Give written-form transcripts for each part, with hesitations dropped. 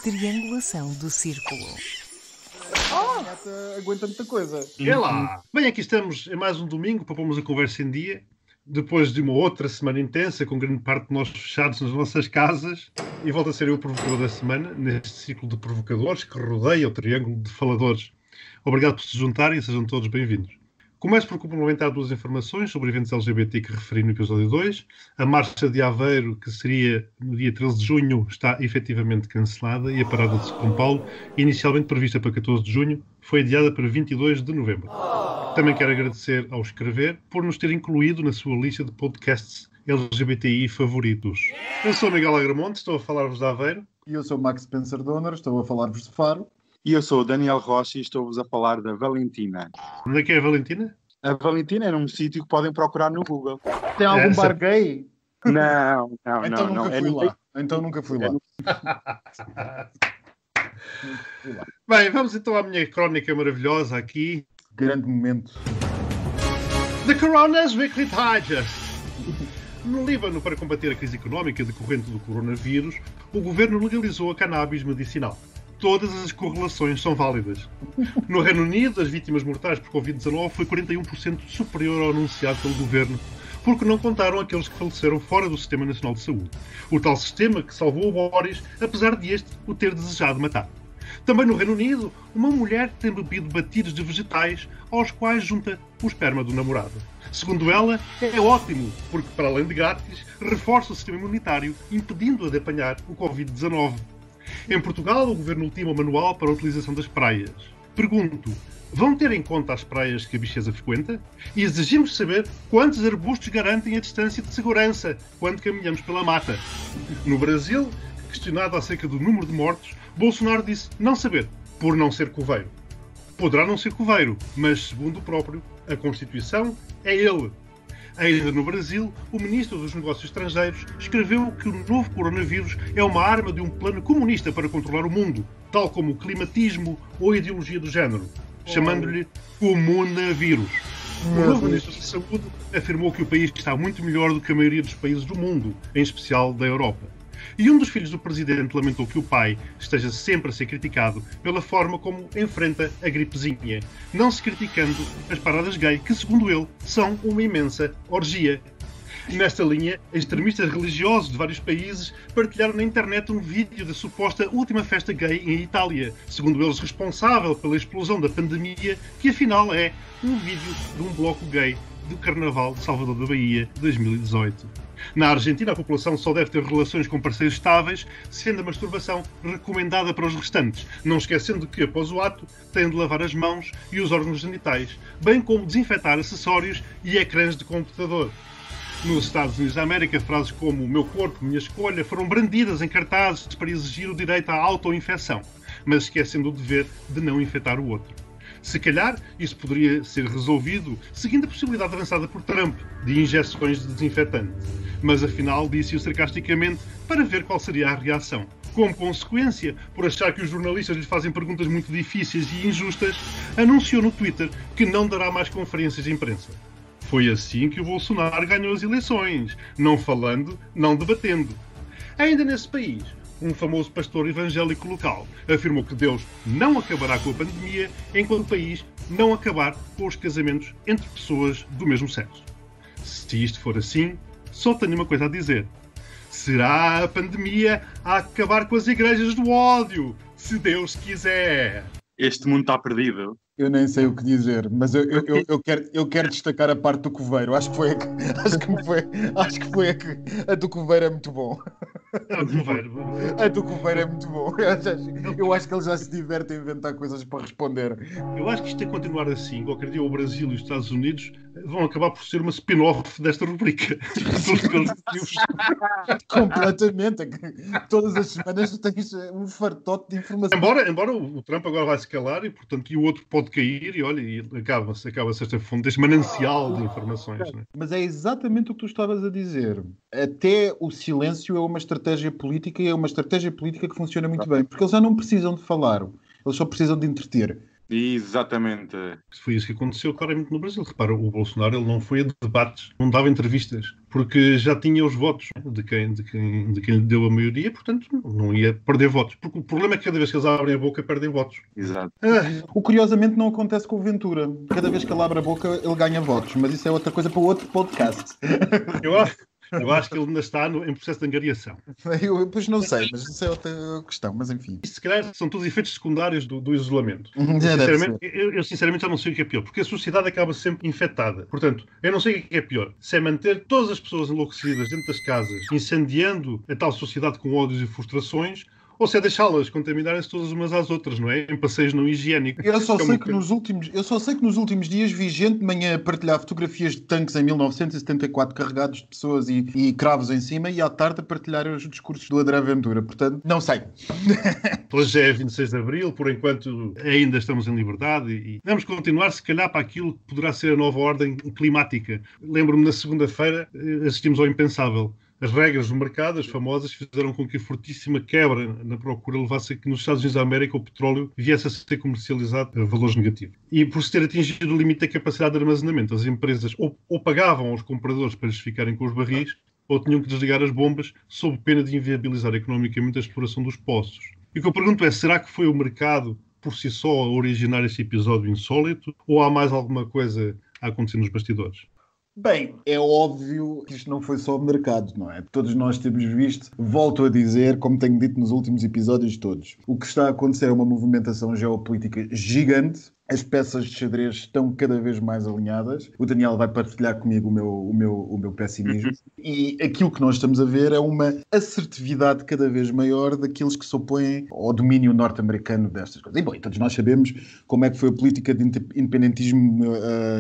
triangulação do círculo. Aguenta muita coisa. É lá. Bem, aqui estamos em mais um domingo para pormos a conversa em dia. Depois de uma outra semana intensa, com grande parte de nós fechados nas nossas casas. E volto a ser eu o provocador da semana, neste ciclo de provocadores que rodeia o triângulo de faladores. Obrigado por se juntarem e sejam todos bem-vindos. Começo por complementar duas informações sobre eventos LGBT que referi no episódio 2. A marcha de Aveiro, que seria no dia 13 de junho, está efetivamente cancelada e a parada de São Paulo, inicialmente prevista para 14 de junho, foi adiada para 22 de novembro. Também quero agradecer ao Escrever por nos ter incluído na sua lista de podcasts LGBTI favoritos. Eu sou Miguel Agramonte, estou a falar-vos de Aveiro. E eu sou Max Spencer Donner, estou a falar-vos de Faro. E eu sou o Daniel Rocha e estou-vos a falar da Valentina. Onde é que é a Valentina? A Valentina é num sítio que podem procurar no Google. Tem algum bar gay? Não. Então nunca fui lá. Então nunca fui lá. Bem, vamos então à minha crónica maravilhosa aqui. Grande momento. The Corona's Weekly Digest. No Líbano, para combater a crise económica decorrente do coronavírus, o governo legalizou a cannabis medicinal. Todas as correlações são válidas. No Reino Unido, as vítimas mortais por Covid-19 foi 41% superior ao anunciado pelo governo, porque não contaram aqueles que faleceram fora do Sistema Nacional de Saúde. O tal sistema que salvou o Boris, apesar de este o ter desejado matar. Também no Reino Unido, uma mulher tem bebido batidos de vegetais aos quais junta o esperma do namorado. Segundo ela, é ótimo, porque para além de grátis, reforça o sistema imunitário, impedindo-a de apanhar o Covid-19. Em Portugal, o governo ultima o manual para a utilização das praias. Pergunto, vão ter em conta as praias que a bicheza frequenta? E exigimos saber quantos arbustos garantem a distância de segurança quando caminhamos pela mata. No Brasil, questionado acerca do número de mortos, Bolsonaro disse não saber, por não ser coveiro. Poderá não ser coveiro, mas, segundo o próprio, a Constituição é ele. Ainda no Brasil, o ministro dos Negócios Estrangeiros escreveu que o novo coronavírus é uma arma de um plano comunista para controlar o mundo, tal como o climatismo ou a ideologia do género, chamando-lhe comunavírus. O novo ministro da Saúde afirmou que o país está muito melhor do que a maioria dos países do mundo, em especial da Europa. E um dos filhos do presidente lamentou que o pai esteja sempre a ser criticado pela forma como enfrenta a gripezinha, não se criticando as paradas gay, que, segundo ele, são uma imensa orgia. Nesta linha, extremistas religiosos de vários países partilharam na internet um vídeo da suposta última festa gay em Itália, segundo eles responsável pela explosão da pandemia, que afinal é um vídeo de um bloco gay do Carnaval de Salvador da Bahia de 2018. Na Argentina, a população só deve ter relações com parceiros estáveis, sendo a masturbação recomendada para os restantes, não esquecendo que, após o ato, têm de lavar as mãos e os órgãos genitais, bem como desinfetar acessórios e ecrãs de computador. Nos Estados Unidos da América, frases como "meu corpo, minha escolha" foram brandidas em cartazes para exigir o direito à autoinfecção, mas esquecendo o dever de não infectar o outro. Se calhar, isso poderia ser resolvido seguindo a possibilidade avançada por Trump de injeções de desinfetante. Mas afinal disse-o sarcasticamente para ver qual seria a reação. Como consequência, por achar que os jornalistas lhe fazem perguntas muito difíceis e injustas, anunciou no Twitter que não dará mais conferências de imprensa. Foi assim que o Bolsonaro ganhou as eleições, não falando, não debatendo. Ainda nesse país, um famoso pastor evangélico local afirmou que Deus não acabará com a pandemia enquanto o país não acabar com os casamentos entre pessoas do mesmo sexo. Se isto for assim, só tenho uma coisa a dizer. Será a pandemia a acabar com as igrejas do ódio, se Deus quiser. Este mundo está perdido. Eu nem sei o que dizer, mas eu quero destacar a parte do coveiro. Acho que foi a do coveiro é muito bom. A do coveiro é muito bom. Eu acho que eles já se divertem a inventar coisas para responder. Eu acho que isto tem que continuar assim. Qualquer dia o Brasil e os Estados Unidos vão acabar por ser uma spin-off desta rubrica. Completamente. Todas as semanas tu tens um fartote de informação. Embora o Trump agora vai se calar e, portanto, que o outro pode cair e, olha, e acaba-se esta fonte, este manancial de informações. Né? Mas é exatamente o que tu estavas a dizer. Até o silêncio é uma estratégia política e é uma estratégia política que funciona muito bem. Porque eles já não precisam de falar. Eles só precisam de entreter. Exatamente. Foi isso que aconteceu claramente no Brasil. Repara, o Bolsonaro ele não foi a debates, não dava entrevistas. porque já tinha os votos de quem lhe deu a maioria, portanto não ia perder votos. Porque o problema é que cada vez que eles abrem a boca, perdem votos. Exato. O curiosamente não acontece com o Ventura. Cada vez que ele abre a boca, ele ganha votos. Mas isso é outra coisa para outro podcast. Eu acho que ele ainda está em processo de angariação. Pois não sei, mas isso é outra questão. Mas enfim. Isto, se calhar, são todos efeitos secundários do isolamento. Eu sinceramente já não sei o que é pior, porque a sociedade acaba sempre infectada. Portanto, eu não sei o que é pior. Se é manter todas as pessoas enlouquecidas dentro das casas, incendiando a tal sociedade com ódios e frustrações, ou se é deixá-las contaminarem-se todas umas às outras, não é? Em passeios não higiênicos. Eu só sei que nos últimos dias vi gente de manhã a partilhar fotografias de tanques em 1974 carregados de pessoas e cravos em cima, e à tarde a partilhar os discursos do André Ventura. Portanto, não sei. Hoje é 26 de Abril, por enquanto ainda estamos em liberdade e vamos continuar, se calhar, para aquilo que poderá ser a nova ordem climática. Lembro-me, na segunda-feira, assistimos ao impensável. As regras do mercado, as famosas, fizeram com que a fortíssima quebra na procura levasse a que nos Estados Unidos da América o petróleo viesse a ser comercializado a valores negativos. E por se ter atingido o limite da capacidade de armazenamento, as empresas ou pagavam aos compradores para eles ficarem com os barris, ou tinham que desligar as bombas sob pena de inviabilizar economicamente a exploração dos poços. E o que eu pergunto é, será que foi o mercado por si só a originar este episódio insólito, ou há mais alguma coisa a acontecer nos bastidores? Bem, é óbvio que isto não foi só o mercado, não é? Todos nós temos visto, volto a dizer, como tenho dito nos últimos episódios todos, o que está a acontecer é uma movimentação geopolítica gigante. As peças de xadrez estão cada vez mais alinhadas. O Daniel vai partilhar comigo o meu pessimismo. E aquilo que nós estamos a ver é uma assertividade cada vez maior daqueles que se opõem ao domínio norte-americano destas coisas. E, bom, todos nós sabemos como é que foi a política de independentismo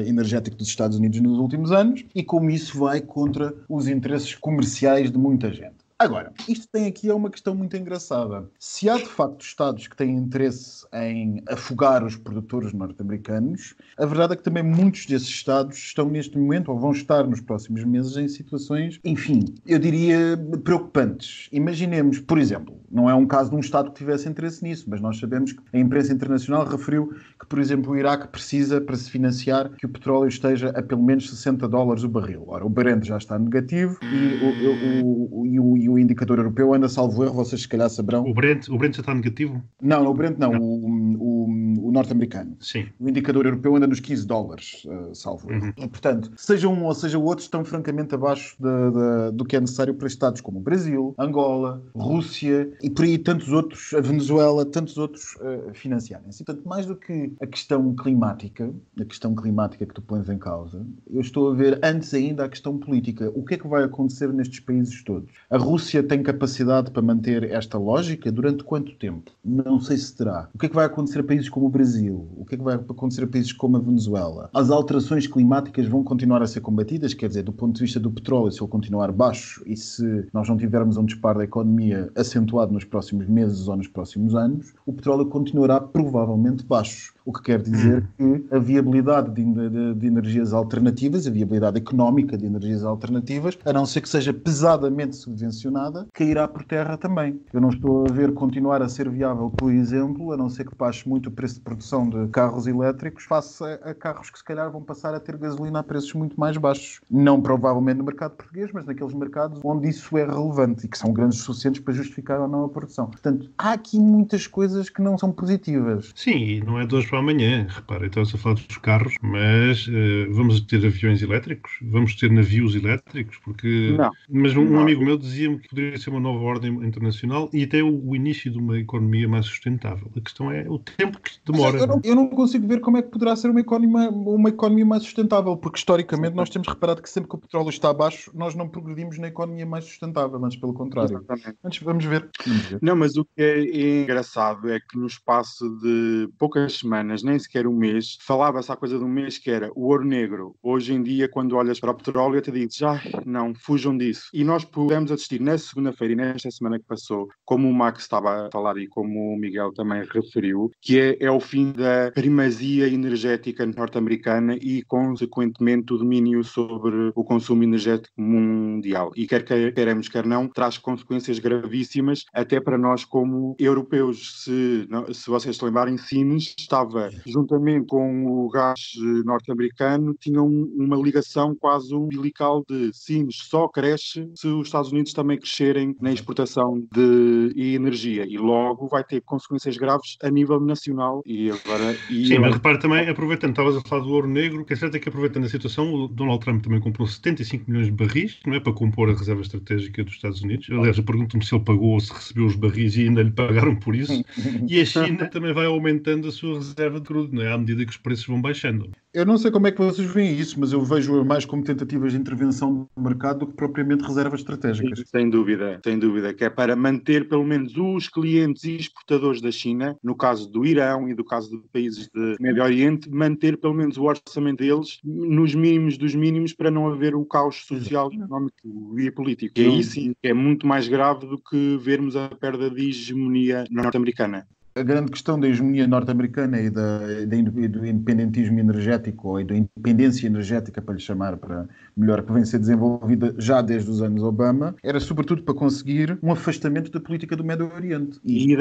energético dos Estados Unidos nos últimos anos e como isso vai contra os interesses comerciais de muita gente. Agora, isto tem aqui uma questão muito engraçada. Se há de facto Estados que têm interesse em afogar os produtores norte-americanos, a verdade é que também muitos desses Estados estão neste momento, ou vão estar nos próximos meses, em situações, enfim, eu diria preocupantes. Imaginemos, por exemplo, não é um caso de um Estado que tivesse interesse nisso, mas nós sabemos que a imprensa internacional referiu que, por exemplo, o Iraque precisa, para se financiar, que o petróleo esteja a pelo menos $60 o barril. Ora, o Brent já está negativo e o indicador europeu anda, salvo erro, vocês se calhar saberão. O Brent já está negativo? Não, o Brent não. O norte-americano. Sim. O indicador europeu anda nos $15, salvo erro. E, portanto, seja um ou seja o outro, estão francamente abaixo do que é necessário para Estados como o Brasil, Angola, Rússia e por aí tantos outros, a Venezuela, tantos outros financiarem-se. Portanto, mais do que a questão climática que tu pões em causa, eu estou a ver antes ainda a questão política. O que é que vai acontecer nestes países todos? A Rússia tem capacidade para manter esta lógica durante quanto tempo? Não sei se terá. O que é que vai acontecer a países como o Brasil? O que é que vai acontecer a países como a Venezuela? As alterações climáticas vão continuar a ser combatidas? Quer dizer, do ponto de vista do petróleo, se ele continuar baixo e se nós não tivermos um disparo da economia acentuado nos próximos meses ou nos próximos anos, o petróleo continuará provavelmente baixo. O que quer dizer que a viabilidade de energias alternativas, a viabilidade económica de energias alternativas, a não ser que seja pesadamente subvencionada, cairá por terra também. Eu não estou a ver continuar a ser viável, por exemplo, a não ser que baixe muito o preço de produção de carros elétricos face a carros que se calhar vão passar a ter gasolina a preços muito mais baixos. Não provavelmente no mercado português, mas naqueles mercados onde isso é relevante e que são grandes o suficientes para justificar ou não a produção. Portanto, há aqui muitas coisas que não são positivas. Sim, e não é de hoje para amanhã. Repara, estamos a falar dos carros, mas vamos ter aviões elétricos? Vamos ter navios elétricos? Porque... Não. Mas um amigo meu dizia-me que poderia ser uma nova ordem internacional e até o início de uma economia mais sustentável. A questão é o tempo que demora. Eu não consigo ver como é que poderá ser uma economia mais sustentável, porque historicamente nós temos reparado que sempre que o petróleo está abaixo, nós não progredimos na economia mais sustentável, antes pelo contrário. Exatamente. Antes, vamos ver. Não, mas o que é engraçado é que no espaço de poucas semanas, nem sequer um mês, falava-se há coisa de um mês que era o ouro negro. Hoje em dia, quando olhas para o petróleo, te dizes, não, fujam disso. E nós pudemos assistir nesta segunda-feira e nesta semana que passou, como o Max estava a falar e como o Miguel também referiu, que é o fim da primazia energética norte-americana e, consequentemente, o domínio sobre o consumo energético mundial. E quer queremos, quer não, traz consequências gravíssimas até para nós como europeus. Se vocês se lembrarem, Sines estava, juntamente com o gás norte-americano, tinham uma ligação quase umbilical de Sines só cresce se os Estados Unidos também crescerem na exportação de energia, e logo vai ter consequências graves a nível nacional. Sim, mas repare também, aproveitando, estavas a falar do ouro negro, que é certo é que aproveitando a situação, o Donald Trump também comprou 75 milhões de barris, não é, para compor a reserva estratégica dos Estados Unidos. Aliás, eu pergunto-me se ele pagou ou se recebeu os barris e ainda lhe pagaram por isso. E a China também vai aumentando a sua reserva de crudo, não é, à medida que os preços vão baixando. Eu não sei como é que vocês veem isso, mas eu vejo mais como tentativas de intervenção no mercado do que propriamente reservas estratégicas. Sem dúvida, que é para manter pelo menos os clientes e exportadores da China, no caso do Irão e do caso de países do Médio Oriente, manter pelo menos o orçamento deles nos mínimos dos mínimos para não haver o caos social, económico e político. E aí sim é muito mais grave do que vermos a perda de hegemonia norte-americana. A grande questão da hegemonia norte-americana e do independentismo energético, ou da independência energética, para lhe chamar, para melhor, que vem a ser desenvolvida já desde os anos Obama, era sobretudo para conseguir um afastamento da política do Médio Oriente. E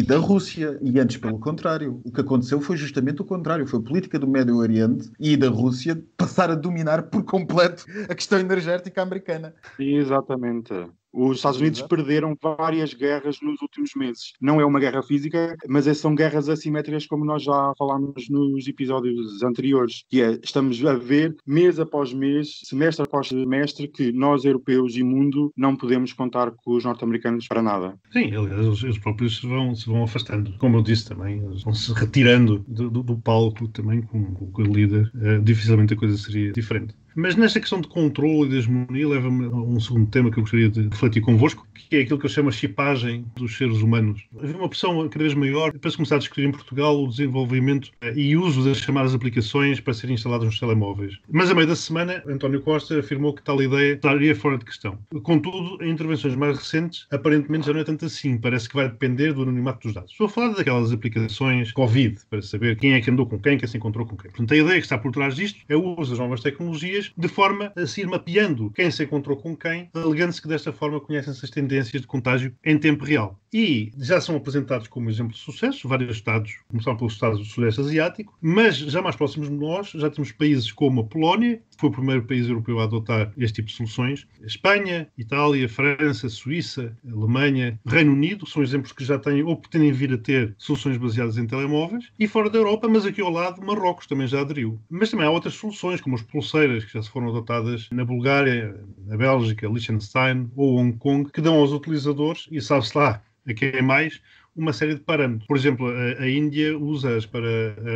da Rússia. E antes, pelo contrário. O que aconteceu foi justamente o contrário. Foi a política do Médio Oriente e da Rússia passar a dominar por completo a questão energética americana. Exatamente. Os Estados Unidos perderam várias guerras nos últimos meses. Não é uma guerra física, mas são guerras assimétricas, como nós já falámos nos episódios anteriores. Que é, estamos a ver, mês após mês, semestre após semestre, que nós, europeus e mundo, não podemos contar com os norte-americanos para nada. Sim, aliás, eles próprios se vão afastando. Como eu disse também, eles vão se retirando do palco também com o líder. Dificilmente a coisa seria diferente. Mas nesta questão de controle e de hegemonia leva-me a um segundo tema que eu gostaria de refletir convosco, que é aquilo que eu chamo a chipagem dos seres humanos. Havia uma pressão cada vez maior para se começar a discutir em Portugal o desenvolvimento e uso das chamadas aplicações para serem instaladas nos telemóveis. Mas a meio da semana, António Costa afirmou que tal ideia estaria fora de questão. Contudo, em intervenções mais recentes, aparentemente já não é tanto assim. Parece que vai depender do anonimato dos dados. Estou a falar daquelas aplicações Covid, para saber quem é que andou com quem se encontrou com quem. Portanto, a ideia que está por trás disto é o uso das novas tecnologias de forma a se ir mapeando quem se encontrou com quem, alegando-se que desta forma conhecem-se as tendências de contágio em tempo real. E já são apresentados como exemplo de sucesso vários estados, começaram pelos estados do Sudeste Asiático, mas já mais próximos de nós, já temos países como a Polónia, que foi o primeiro país europeu a adotar este tipo de soluções, Espanha, Itália, França, Suíça, Alemanha, Reino Unido, são exemplos que já têm ou pretendem vir a ter soluções baseadas em telemóveis, e fora da Europa, mas aqui ao lado, Marrocos também já aderiu. Mas também há outras soluções, como as pulseiras, que já se foram adotadas na Bulgária, na Bélgica, Liechtenstein ou Hong Kong, que dão aos utilizadores, e sabe-se lá a quem é mais, uma série de parâmetros. Por exemplo, a Índia usa-as para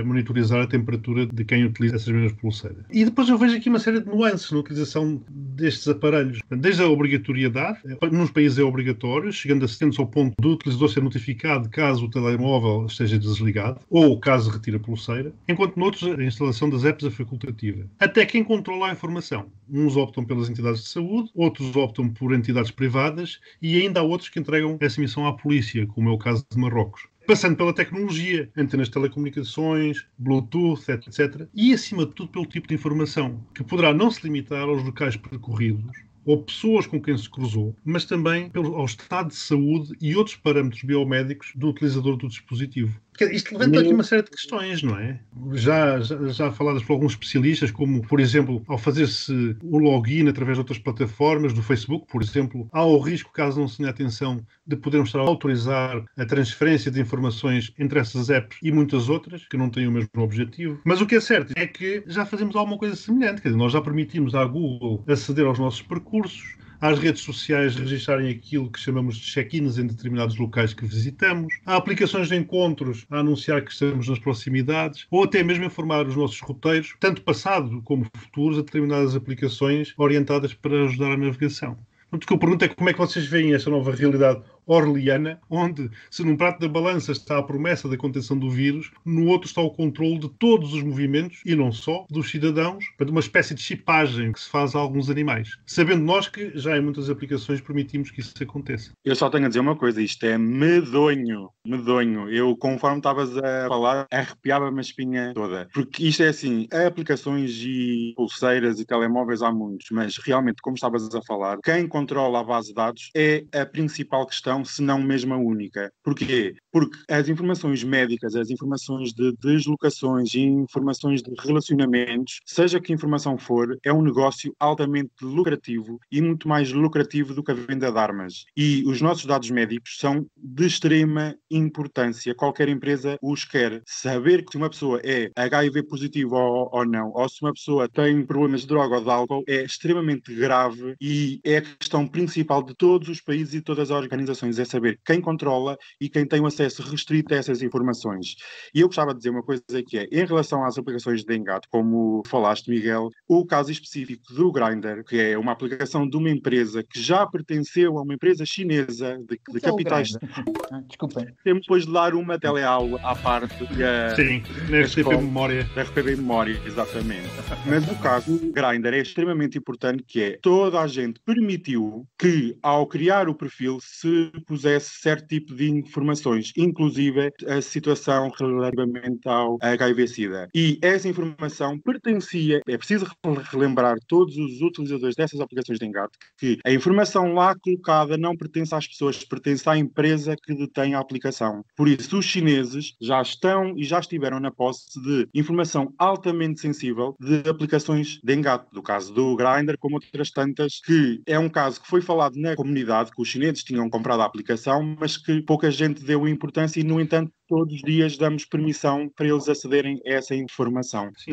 monitorizar a temperatura de quem utiliza essas mesmas pulseiras. E depois eu vejo aqui uma série de nuances na utilização destes aparelhos. Desde a obrigatoriedade, nos países é obrigatório, chegando a se ao ponto do utilizador ser notificado caso o telemóvel esteja desligado, ou caso retire a pulseira, enquanto noutros a instalação das apps é facultativa. Até quem controla a informação. Uns optam pelas entidades de saúde, outros optam por entidades privadas e ainda há outros que entregam essa missão à polícia, como é o caso de Marrocos. Passando pela tecnologia, antenas de telecomunicações, Bluetooth, etc. E, acima de tudo, pelo tipo de informação, que poderá não se limitar aos locais percorridos ou pessoas com quem se cruzou, mas também ao estado de saúde e outros parâmetros biomédicos do utilizador do dispositivo. Isto levanta aqui uma série de questões, não é? Já faladas por alguns especialistas, como, por exemplo, ao fazer-se o login através de outras plataformas, do Facebook, por exemplo, há o risco, caso não se tenha atenção, de podermos estar a autorizar a transferência de informações entre essas apps e muitas outras, que não têm o mesmo objetivo. Mas o que é certo é que já fazemos alguma coisa semelhante. Quer dizer, nós já permitimos à Google aceder aos nossos percursos, às redes sociais registarem aquilo que chamamos de check-ins em determinados locais que visitamos, há aplicações de encontros a anunciar que estamos nas proximidades, ou até mesmo informar os nossos roteiros, tanto passado como futuros, a determinadas aplicações orientadas para ajudar a navegação. Portanto, o que eu pergunto é como é que vocês veem esta nova realidade orwelliana, onde, se num prato da balança está a promessa da contenção do vírus, no outro está o controle de todos os movimentos, e não só, dos cidadãos, para uma espécie de chipagem que se faz a alguns animais. Sabendo nós que já em muitas aplicações permitimos que isso aconteça. Eu só tenho a dizer uma coisa, isto é medonho. Eu, conforme estavas a falar, arrepiava-me a espinha toda. Porque isto é assim, aplicações e pulseiras e telemóveis há muitos, mas realmente, como estavas a falar, quem controla a base de dados é a principal questão, se não mesmo a única. Porquê? Porque as informações médicas, as informações de deslocações e informações de relacionamentos, seja que informação for, é um negócio altamente lucrativo e muito mais lucrativo do que a venda de armas. E os nossos dados médicos são de extrema importância. Qualquer empresa os quer. Saber que uma pessoa é HIV positivo ou não, ou se uma pessoa tem problemas de droga ou de álcool, é extremamente grave e é a questão principal de todos os países e todas as organizações, é saber quem controla e quem tem o acesso restrito a essas informações. E eu gostava de dizer uma coisa que é, em relação às aplicações de engate, como falaste, Miguel, o caso específico do Grindr, que é uma aplicação de uma empresa que já pertenceu a uma empresa chinesa de capitais. Desculpem. Temos depois de dar uma teleaula à parte. Sim, na RTP Memória. Da RTP Memória, exatamente. Mas no caso do Grindr é extremamente importante, que é toda a gente permitiu que, ao criar o perfil, se pusesse certo tipo de informações, inclusive a situação relativamente ao HIV-Sida. E essa informação pertencia, é preciso relembrar todos os utilizadores dessas aplicações de engate, que a informação lá colocada não pertence às pessoas, pertence à empresa que detém a aplicação. Por isso, os chineses já estão e já estiveram na posse de informação altamente sensível de aplicações de engate, do caso do Grindr, como outras tantas, que é um caso que foi falado na comunidade, que os chineses tinham comprado a aplicação, mas que pouca gente deu importância e, no entanto, todos os dias damos permissão para eles acederem a essa informação. Sim,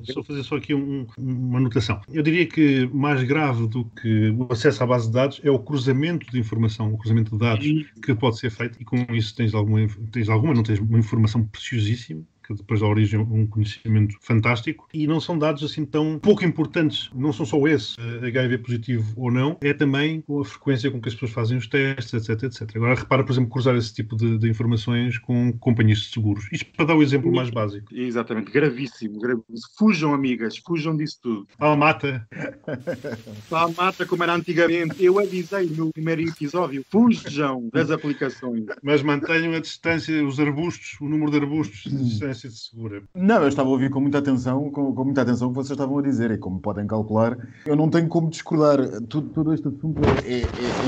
só fazer aqui uma anotação. Eu diria que mais grave do que o acesso à base de dados é o cruzamento de informação, o cruzamento de dados que pode ser feito, e com isso tens uma informação preciosíssima, que depois dá origem a um conhecimento fantástico, e não são dados assim tão pouco importantes. Não são só esse, HIV positivo ou não, é também com a frequência com que as pessoas fazem os testes, etc. Agora repara, por exemplo, cruzar esse tipo de informações com companhias de seguros. Isto para dar o exemplo mais básico. Exatamente, gravíssimo. Fujam, amigas, fujam disso tudo. Mata, como era antigamente. Eu avisei no primeiro episódio, fujam das aplicações. Mas mantenham a distância, os arbustos, o número de arbustos de distância segura. Não, eu estava a ouvir com muita atenção o que vocês estavam a dizer, e como podem calcular, eu não tenho como discordar. Todo este assunto é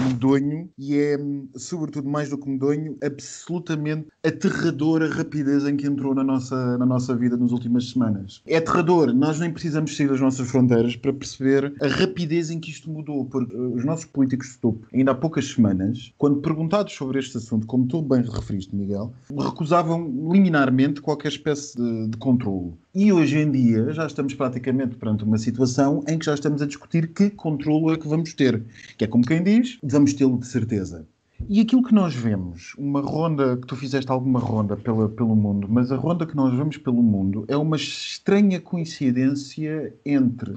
medonho, e é, sobretudo mais do que medonho, absolutamente aterrador a rapidez em que entrou na nossa vida nas últimas semanas. É aterrador. Nós nem precisamos sair das nossas fronteiras para perceber a rapidez em que isto mudou, porque os nossos políticos de topo, ainda há poucas semanas, quando perguntados sobre este assunto, como tu bem referiste, Miguel, recusavam liminarmente qualquer espécie de controle. E hoje em dia já estamos praticamente perante uma situação em que já estamos a discutir que controle é que vamos ter. Que é como quem diz, vamos tê-lo de certeza. E aquilo que nós vemos, uma ronda, que tu fizeste alguma ronda pelo mundo, mas a ronda que nós vemos pelo mundo é uma estranha coincidência entre...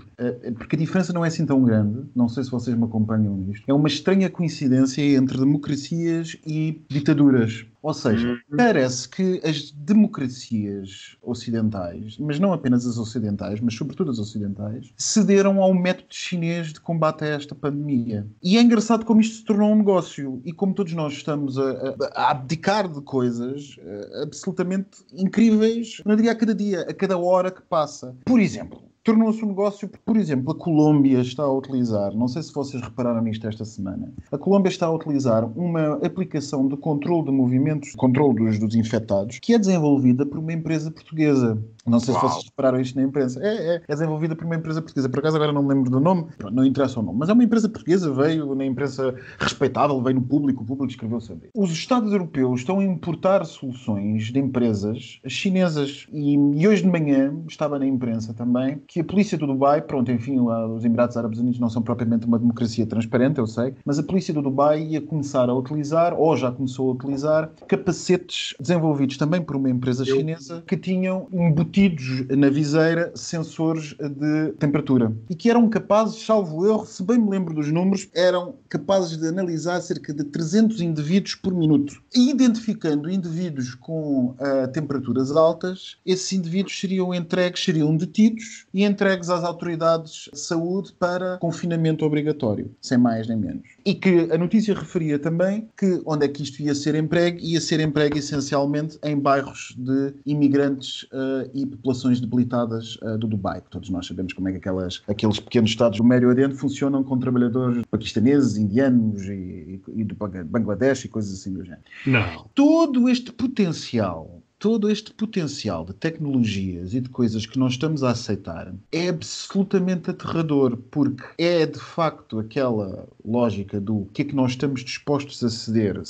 porque a diferença não é assim tão grande, não sei se vocês me acompanham nisto, é uma estranha coincidência entre democracias e ditaduras. Ou seja, parece que as democracias ocidentais, mas não apenas as ocidentais, mas sobretudo as ocidentais, cederam ao método chinês de combate a esta pandemia. E é engraçado como isto se tornou um negócio, e como todos nós estamos a abdicar de coisas absolutamente incríveis, não diria a cada dia, a cada hora que passa. Por exemplo, tornou-se um negócio, por exemplo, a Colômbia está a utilizar, não sei se vocês repararam nisto esta semana, a Colômbia está a utilizar uma aplicação de controle de movimentos, controle dos infectados, que é desenvolvida por uma empresa portuguesa. Não sei se vocês repararam isto na imprensa. É desenvolvida por uma empresa portuguesa. Por acaso agora não me lembro do nome, não interessa o nome, mas é uma empresa portuguesa, veio na imprensa respeitável, veio no público, o público escreveu sobre isso. Os Estados europeus estão a importar soluções de empresas chinesas, e hoje de manhã estava na imprensa também que que a polícia do Dubai, pronto, enfim, os Emirados Árabes Unidos não são propriamente uma democracia transparente, eu sei, mas a polícia do Dubai ia começar a utilizar, ou já começou a utilizar, capacetes desenvolvidos também por uma empresa chinesa que tinham embutidos na viseira sensores de temperatura e que eram capazes, salvo erro, se bem me lembro dos números, eram capazes de analisar cerca de 300 indivíduos por minuto. E identificando indivíduos com temperaturas altas, esses indivíduos seriam detidos e entregues às autoridades de saúde para confinamento obrigatório, sem mais nem menos. E que a notícia referia também que onde é que isto ia ser empregue essencialmente em bairros de imigrantes e populações debilitadas do Dubai. Todos nós sabemos como é que aqueles pequenos estados do Médio Oriente funcionam com trabalhadores paquistaneses, indianos e do Bangladesh e coisas assim do género. Não. Todo este potencial de tecnologias e de coisas que nós estamos a aceitar é absolutamente aterrador, porque é de facto aquela lógica do que é que nós estamos dispostos a ceder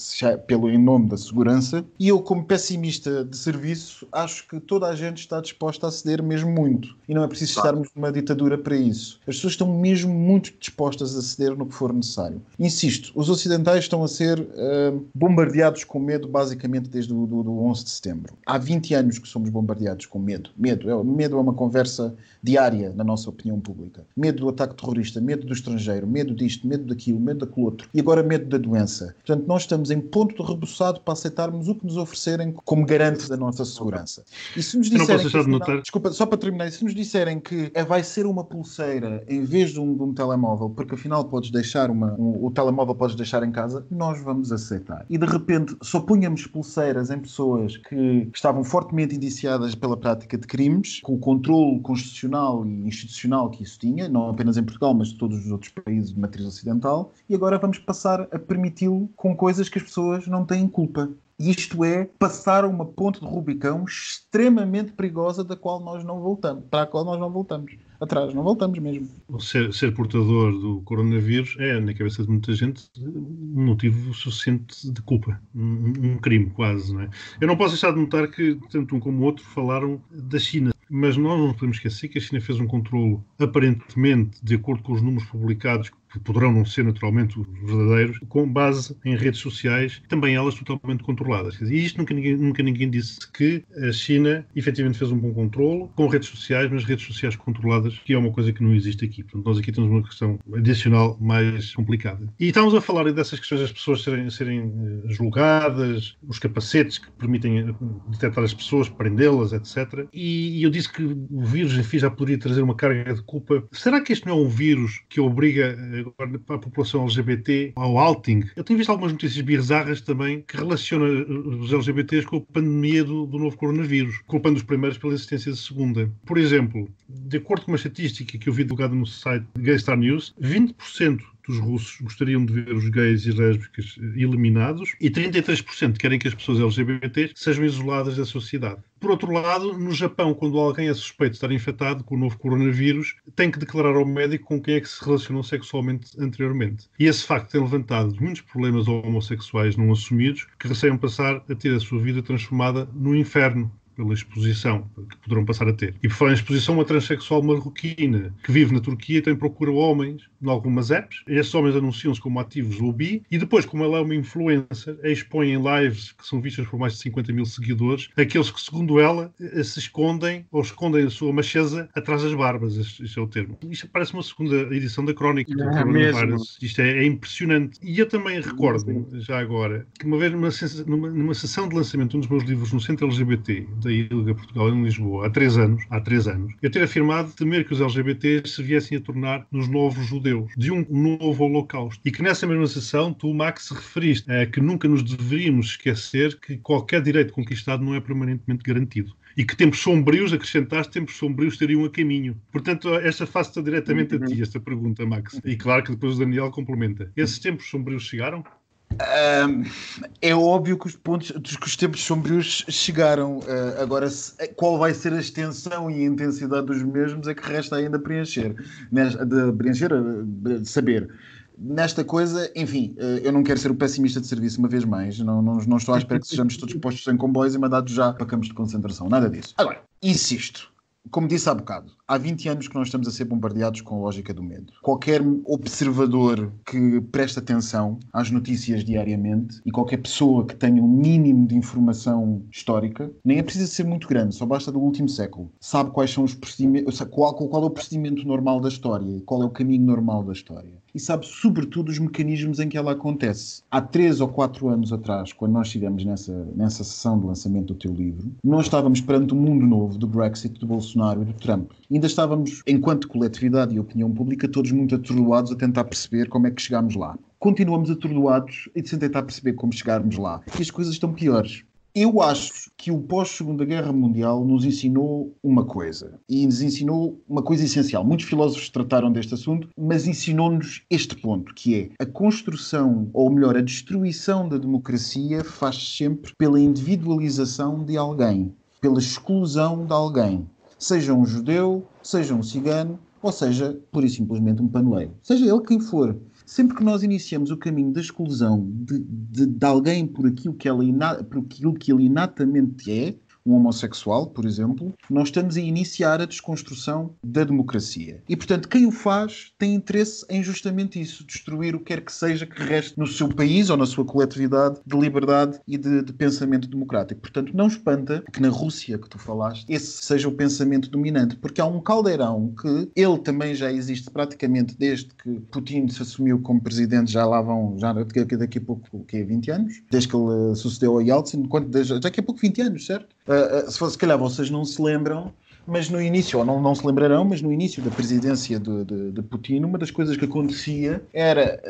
em nome da segurança, e eu, como pessimista de serviço, acho que toda a gente está disposta a ceder mesmo muito, e não é preciso estarmos numa ditadura para isso. As pessoas estão mesmo muito dispostas a ceder no que for necessário. Insisto, os ocidentais estão a ser bombardeados com medo basicamente desde o 11 de setembro. Há 20 anos que somos bombardeados com medo. Medo é uma conversa diária na nossa opinião pública. Medo do ataque terrorista, medo do estrangeiro, medo disto, medo daquilo, medo daquilo outro. E agora medo da doença. Portanto, nós estamos em ponto de reboçado para aceitarmos o que nos oferecerem como garante da nossa segurança. E se nos disserem desculpa, só para terminar, se nos disserem que vai ser uma pulseira em vez de um telemóvel, porque afinal podes deixar o telemóvel podes deixar em casa, nós vamos aceitar. E de repente só punhamos pulseiras em pessoas que estavam fortemente indiciadas pela prática de crimes, com o controle constitucional e institucional que isso tinha, não apenas em Portugal, mas de todos os outros países de matriz ocidental, e agora vamos passar a permiti-lo com coisas que as pessoas não têm culpa. Isto é passar uma ponte de Rubicão extremamente perigosa para a qual nós não voltamos. Atrás, não voltamos mesmo. Ser portador do coronavírus é, na cabeça de muita gente, um motivo suficiente de culpa. Um crime, quase, não é? Eu não posso deixar de notar que, tanto um como o outro, falaram da China. Mas nós não podemos esquecer que a China fez um controlo, aparentemente, de acordo com os números publicados, que poderão não ser naturalmente os verdadeiros, com base em redes sociais, também elas totalmente controladas. E isto nunca ninguém disse que a China efetivamente fez um bom controlo com redes sociais, mas redes sociais controladas, que é uma coisa que não existe aqui. Portanto, nós aqui temos uma questão adicional mais complicada. E estamos a falar dessas questões das pessoas serem julgadas, os capacetes que permitem detectar as pessoas, prendê-las, etc. E eu disse que o vírus, enfim, já poderia trazer uma carga de culpa. Será que este não é um vírus que obriga agora para a população LGBT ao outing? Eu tenho visto algumas notícias bizarras também que relacionam os LGBTs com a pandemia do novo coronavírus, culpando os primeiros pela existência da segunda. Por exemplo, de acordo com uma estatística que eu vi divulgada no site Gaystar News, 20% dos russos gostariam de ver os gays e lésbicas eliminados e 33% querem que as pessoas LGBTs sejam isoladas da sociedade. Por outro lado, no Japão, quando alguém é suspeito de estar infectado com o novo coronavírus, tem que declarar ao médico com quem é que se relacionou sexualmente anteriormente. E esse facto tem levantado muitos problemas homossexuais não assumidos que receiam passar a ter a sua vida transformada no inferno pela exposição que poderão passar a ter. E por falar em exposição, uma transexual marroquina que vive na Turquia tem procura homens em algumas apps. Esses homens anunciam-se como ativos ou bi e depois, como ela é uma influencer, expõe em lives que são vistas por mais de 50 mil seguidores aqueles que, segundo ela, se escondem ou escondem a sua macheza atrás das barbas. Este é o termo. Isto parece uma segunda edição da Crónica do Coronavirus. Isto é impressionante. E eu também recordo, já agora, que uma vez numa sessão de lançamento de um dos meus livros no Centro LGBT da ILGA Portugal em Lisboa, há 3 anos, eu ter afirmado temer que os LGBTs se viessem a tornar nos novos judeus, de um novo holocausto. E que nessa mesma sessão, tu, Max, referiste a que nunca nos deveríamos esquecer que qualquer direito conquistado não é permanentemente garantido. E que tempos sombrios, acrescentaste, tempos sombrios teriam a caminho. Portanto, esta faço-te diretamente a ti, esta pergunta, Max. E claro que depois o Daniel complementa. Esses tempos sombrios chegaram? É óbvio que os tempos sombrios chegaram. Agora, qual vai ser a extensão e a intensidade dos mesmos é que resta ainda preencher. De saber. Nesta coisa, enfim, eu não quero ser o pessimista de serviço uma vez mais. Não estou à espera que sejamos todos postos em comboios e mandados já para campos de concentração. Nada disso. Agora, insisto. como disse há bocado, há 20 anos que nós estamos a ser bombardeados com a lógica do medo. Qualquer observador que preste atenção às notícias diariamente e qualquer pessoa que tenha um mínimo de informação histórica, nem é preciso ser muito grande, só basta do último século, sabe quais são os procedimentos, qual é o procedimento normal da história, qual é o caminho normal da história. E sabe, sobretudo, os mecanismos em que ela acontece. Há 3 ou 4 anos atrás, quando nós estivemos nessa sessão de lançamento do teu livro, nós estávamos perante um mundo novo do Brexit, do Bolsonaro e do Trump. Ainda estávamos, enquanto coletividade e opinião pública, todos muito atordoados a tentar perceber como é que chegámos lá. Continuamos atordoados e sem tentar perceber como chegarmos lá. E as coisas estão piores. Eu acho que o pós-Segunda Guerra Mundial nos ensinou uma coisa. E nos ensinou uma coisa essencial. Muitos filósofos trataram deste assunto, mas ensinou-nos este ponto, que é a construção, ou melhor, a destruição da democracia faz sempre pela individualização de alguém, pela exclusão de alguém. Seja um judeu, seja um cigano, ou seja, pura e simplesmente um paneleiro. Seja ele quem for. Sempre que nós iniciamos o caminho da exclusão de alguém por aquilo que ele inatamente é, um homossexual, por exemplo, nós estamos a iniciar a desconstrução da democracia. E, portanto, quem o faz tem interesse em justamente isso, destruir o que quer que seja que reste no seu país ou na sua coletividade de liberdade e de pensamento democrático. Portanto, não espanta que na Rússia que tu falaste, esse seja o pensamento dominante, porque há um caldeirão que ele também já existe praticamente desde que Putin se assumiu como presidente, já daqui a pouco, o quê, 20 anos? Desde que ele sucedeu a Yeltsin, daqui a pouco 20 anos, certo? Se calhar vocês não se lembram, mas no início, ou não se lembrarão, mas no início da presidência de Putin, uma das coisas que acontecia era,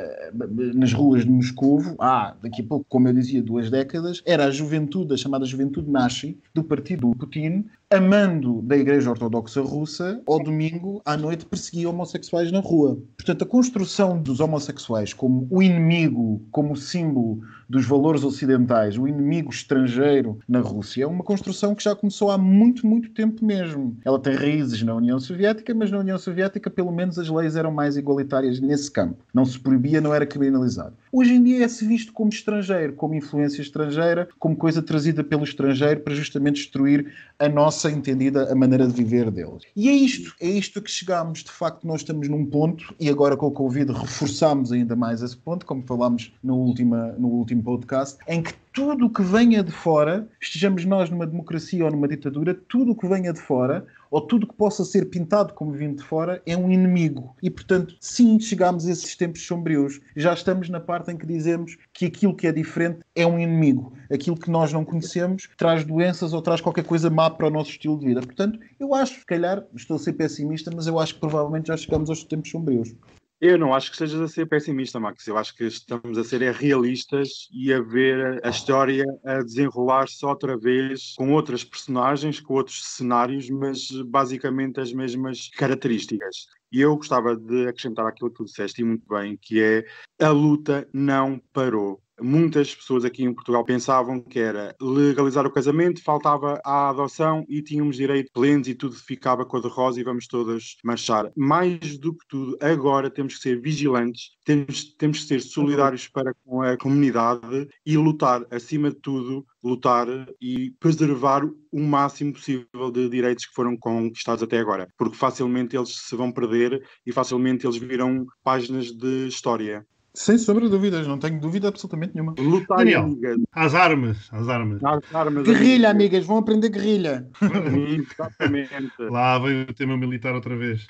nas ruas de Moscovo, daqui a pouco, como eu dizia, 2 décadas, era a juventude, a chamada juventude nazi, do partido Putin, amando da Igreja Ortodoxa Russa, ao domingo, à noite, perseguia homossexuais na rua. Portanto, a construção dos homossexuais como o inimigo, como o símbolo dos valores ocidentais, o inimigo estrangeiro na Rússia, é uma construção que já começou há muito, muito tempo mesmo. Ela tem raízes na União Soviética, mas na União Soviética, pelo menos, as leis eram mais igualitárias nesse campo. Não se proibia, não era criminalizado. Hoje em dia é-se visto como estrangeiro, como influência estrangeira, como coisa trazida pelo estrangeiro para justamente destruir a nossa entendida a maneira de viver deles. E é isto que chegamos. De facto, nós estamos num ponto, e agora com o Covid reforçamos ainda mais esse ponto, como falámos no último podcast, em que tudo o que venha de fora, estejamos nós numa democracia ou numa ditadura, tudo o que venha de fora, ou tudo que possa ser pintado como vindo de fora, é um inimigo. E, portanto, sim, chegamos a esses tempos sombrios. Já estamos na parte em que dizemos que aquilo que é diferente é um inimigo. Aquilo que nós não conhecemos traz doenças ou traz qualquer coisa má para o nosso estilo de vida. Portanto, eu acho, se calhar, estou a ser pessimista, mas eu acho que provavelmente já chegamos aos tempos sombrios. Eu não acho que estejas a ser pessimista, Max. Eu acho que estamos a ser realistas e a ver a história a desenrolar-se outra vez com outras personagens, com outros cenários, mas basicamente as mesmas características. E eu gostava de acrescentar aquilo que tu disseste, e muito bem, que é a luta não parou. Muitas pessoas aqui em Portugal pensavam que era legalizar o casamento, faltava a adoção e tínhamos direito plenos e tudo ficava cor-de-rosa e vamos todos marchar. Mais do que tudo, agora temos que ser vigilantes, temos que ser solidários para com a comunidade e lutar, acima de tudo, lutar e preservar o máximo possível de direitos que foram conquistados até agora, porque facilmente eles se vão perder e facilmente eles viram páginas de história. Sem sombra de dúvidas, não tenho dúvida absolutamente nenhuma. Lutar, Daniel, amigas. às armas. Às armas, Guerrilha, amigas, vão aprender guerrilha. Exatamente. Lá veio o tema militar outra vez.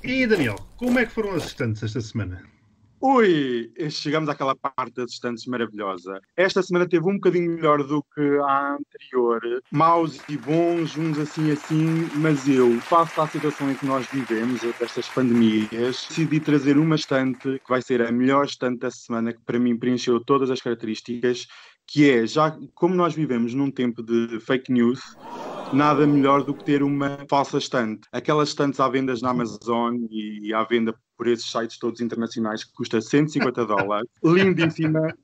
E, Daniel, como é que foram as estantes esta semana? Ui, chegamos àquela parte das estantes maravilhosa. Esta semana teve um bocadinho melhor do que a anterior. Maus e bons, uns assim, mas eu, face à situação em que nós vivemos, destas pandemias, decidi trazer uma estante que vai ser a melhor estante da semana, que para mim preencheu todas as características, que é, já como nós vivemos num tempo de fake news, nada melhor do que ter uma falsa estante. Aquelas estantes à venda na Amazon e à venda por esses sites todos internacionais que custa $150. Lindíssima.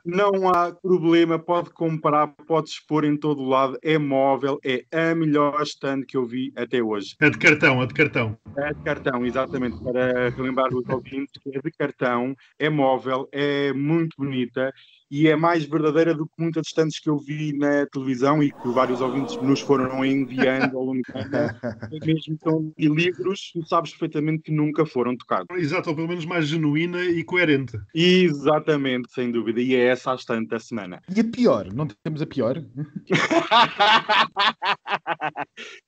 Não há problema, pode comprar, pode expor em todo o lado. É móvel, é a melhor estante que eu vi até hoje. É de cartão. É de cartão, exatamente. Para relembrar os ouvintes, é de cartão, é móvel, é muito bonita. e é mais verdadeira do que muitas estantes que eu vi na televisão e que vários ouvintes nos foram enviando ao longo do ano. Mesmo são livros que sabes perfeitamente que nunca foram tocados. Exato, ou pelo menos mais genuína e coerente. Exatamente, sem dúvida. E é essa a estante da semana. E a pior? Não temos a pior?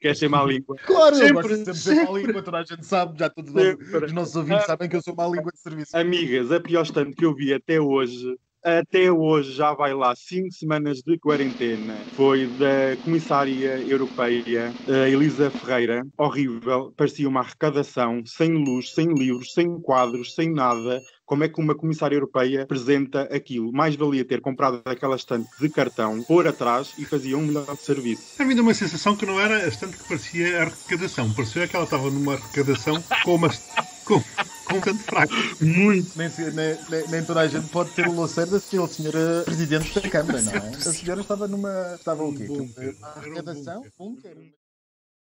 Queres ser má língua? Claro, Sempre, eu gosto sempre de ser má língua, toda a gente sabe, já todos os nossos ouvintes sabem que eu sou má língua de serviço. Amigas, a pior estante que eu vi até hoje já vai lá 5 semanas de quarentena, foi da comissária europeia Elisa Ferreira. Horrível, parecia uma arrecadação, sem luz, sem livros, sem quadros, sem nada. Como é que uma comissária europeia apresenta aquilo? Mais valia ter comprado aquela estante de cartão, pôr atrás e fazia um melhor serviço. A mim deu uma sensação que não era a estante que parecia arrecadação. Parecia que ela estava numa arrecadação com um tanto fraco. Muito. Nem toda a gente pode ter o louceiro da senhora Presidente da Câmara, não é? A senhora estava numa... Estava o quê? Bunker. Uma arrecadação? Bunker.